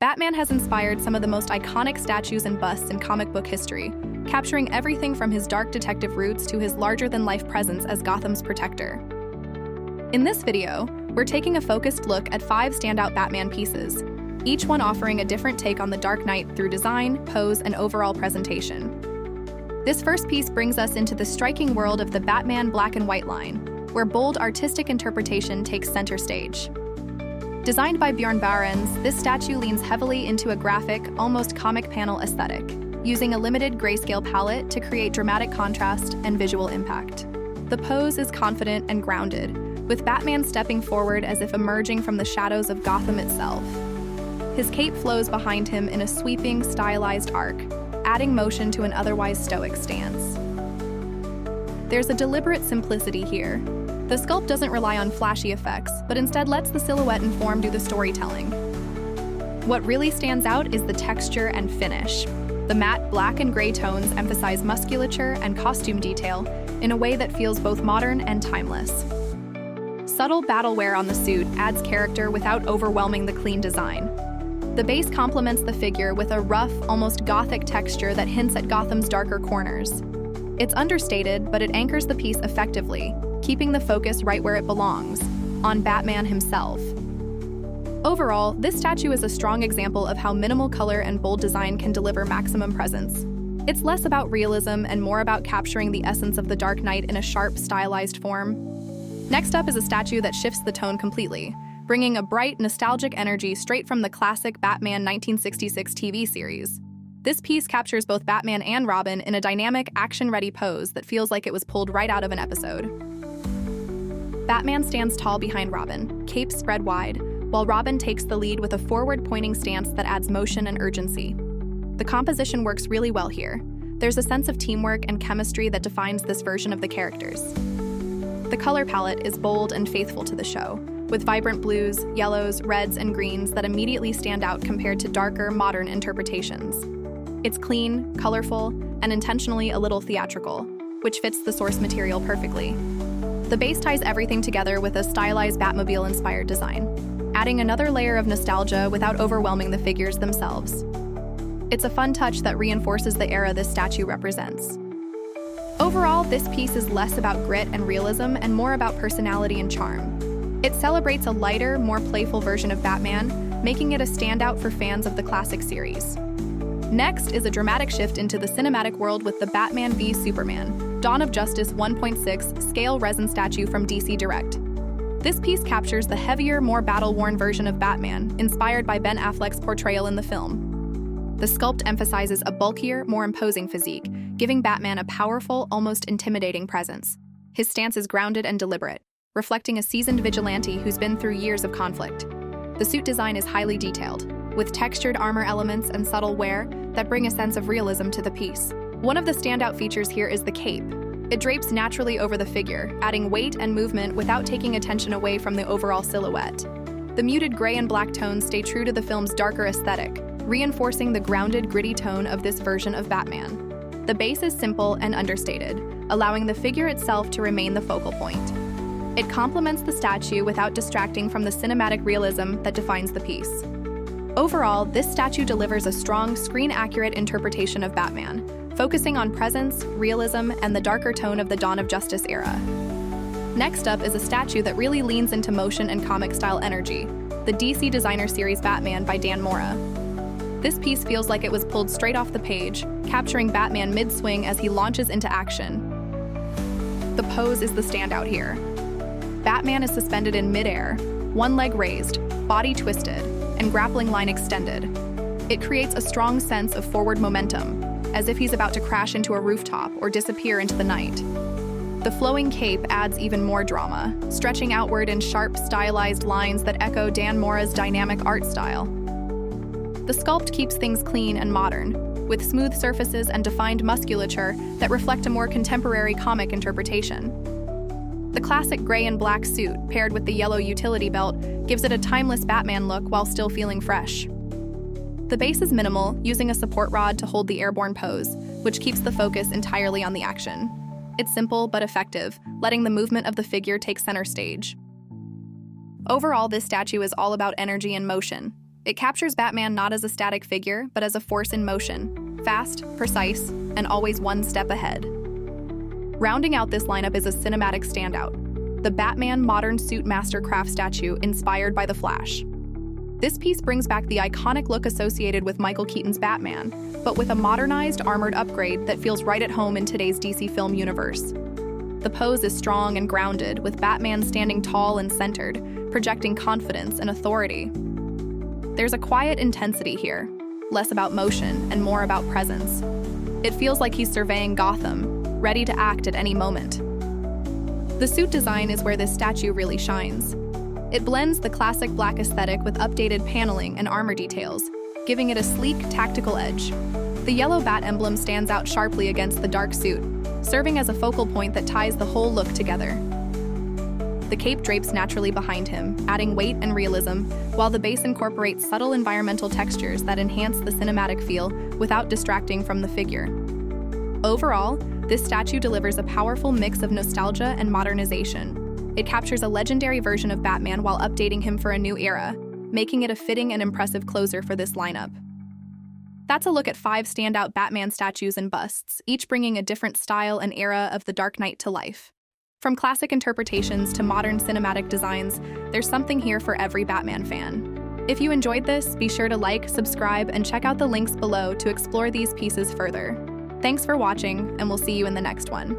Batman has inspired some of the most iconic statues and busts in comic book history, capturing everything from his dark detective roots to his larger-than-life presence as Gotham's protector. In this video, we're taking a focused look at 5 standout Batman pieces, each one offering a different take on the Dark Knight through design, pose, and overall presentation. This first piece brings us into the striking world of the Batman black and white line, where bold artistic interpretation takes center stage. Designed by Bjorn, this statue leans heavily into a graphic, almost comic panel aesthetic, using a limited grayscale palette to create dramatic contrast and visual impact. The pose is confident and grounded, with Batman stepping forward as if emerging from the shadows of Gotham itself. His cape flows behind him in a sweeping, stylized arc, adding motion to an otherwise stoic stance. There's a deliberate simplicity here. The sculpt doesn't rely on flashy effects, but instead lets the silhouette and form do the storytelling. What really stands out is the texture and finish. The matte black and gray tones emphasize musculature and costume detail in a way that feels both modern and timeless. Subtle battle wear on the suit adds character without overwhelming the clean design. The base complements the figure with a rough, almost gothic texture that hints at Gotham's darker corners. It's understated, but it anchors the piece effectively, keeping the focus right where it belongs, on Batman himself. Overall, this statue is a strong example of how minimal color and bold design can deliver maximum presence. It's less about realism and more about capturing the essence of the Dark Knight in a sharp, stylized form. Next up is a statue that shifts the tone completely, bringing a bright, nostalgic energy straight from the classic Batman 1966 TV series. This piece captures both Batman and Robin in a dynamic, action-ready pose that feels like it was pulled right out of an episode. Batman stands tall behind Robin, cape spread wide, while Robin takes the lead with a forward-pointing stance that adds motion and urgency. The composition works really well here. There's a sense of teamwork and chemistry that defines this version of the characters. The color palette is bold and faithful to the show, with vibrant blues, yellows, reds, and greens that immediately stand out compared to darker, modern interpretations. It's clean, colorful, and intentionally a little theatrical, which fits the source material perfectly. The base ties everything together with a stylized Batmobile-inspired design, adding another layer of nostalgia without overwhelming the figures themselves. It's a fun touch that reinforces the era this statue represents. Overall, this piece is less about grit and realism and more about personality and charm. It celebrates a lighter, more playful version of Batman, making it a standout for fans of the classic series. Next is a dramatic shift into the cinematic world with the Batman v Superman, Dawn of Justice 1.6 scale resin statue from DC Direct. This piece captures the heavier, more battle-worn version of Batman, inspired by Ben Affleck's portrayal in the film. The sculpt emphasizes a bulkier, more imposing physique, giving Batman a powerful, almost intimidating presence. His stance is grounded and deliberate, reflecting a seasoned vigilante who's been through years of conflict. The suit design is highly detailed, with textured armor elements and subtle wear that bring a sense of realism to the piece. One of the standout features here is the cape. It drapes naturally over the figure, adding weight and movement without taking attention away from the overall silhouette. The muted gray and black tones stay true to the film's darker aesthetic, reinforcing the grounded, gritty tone of this version of Batman. The base is simple and understated, allowing the figure itself to remain the focal point. It complements the statue without distracting from the cinematic realism that defines the piece. Overall, this statue delivers a strong, screen-accurate interpretation of Batman, focusing on presence, realism, and the darker tone of the Dawn of Justice era. Next up is a statue that really leans into motion and comic-style energy, the DC Designer Series Batman by Dan Mora. This piece feels like it was pulled straight off the page, capturing Batman mid-swing as he launches into action. The pose is the standout here. Batman is suspended in mid-air, one leg raised, body twisted, and grappling line extended. It creates a strong sense of forward momentum, as if he's about to crash into a rooftop or disappear into the night. The flowing cape adds even more drama, stretching outward in sharp, stylized lines that echo Dan Mora's dynamic art style. The sculpt keeps things clean and modern, with smooth surfaces and defined musculature that reflect a more contemporary comic interpretation. The classic gray and black suit, paired with the yellow utility belt, gives it a timeless Batman look while still feeling fresh. The base is minimal, using a support rod to hold the airborne pose, which keeps the focus entirely on the action. It's simple but effective, letting the movement of the figure take center stage. Overall, this statue is all about energy and motion. It captures Batman not as a static figure, but as a force in motion, fast, precise, and always one step ahead. Rounding out this lineup is a cinematic standout, the Batman Modern Suit Mastercraft statue inspired by The Flash. This piece brings back the iconic look associated with Michael Keaton's Batman, but with a modernized, armored upgrade that feels right at home in today's DC film universe. The pose is strong and grounded, with Batman standing tall and centered, projecting confidence and authority. There's a quiet intensity here, less about motion and more about presence. It feels like he's surveying Gotham, ready to act at any moment. The suit design is where this statue really shines. It blends the classic black aesthetic with updated paneling and armor details, giving it a sleek, tactical edge. The yellow bat emblem stands out sharply against the dark suit, serving as a focal point that ties the whole look together. The cape drapes naturally behind him, adding weight and realism, while the base incorporates subtle environmental textures that enhance the cinematic feel without distracting from the figure. Overall, this statue delivers a powerful mix of nostalgia and modernization. It captures a legendary version of Batman while updating him for a new era, making it a fitting and impressive closer for this lineup. That's a look at 5 standout Batman statues and busts, each bringing a different style and era of the Dark Knight to life. From classic interpretations to modern cinematic designs, there's something here for every Batman fan. If you enjoyed this, be sure to like, subscribe, and check out the links below to explore these pieces further. Thanks for watching, and we'll see you in the next one.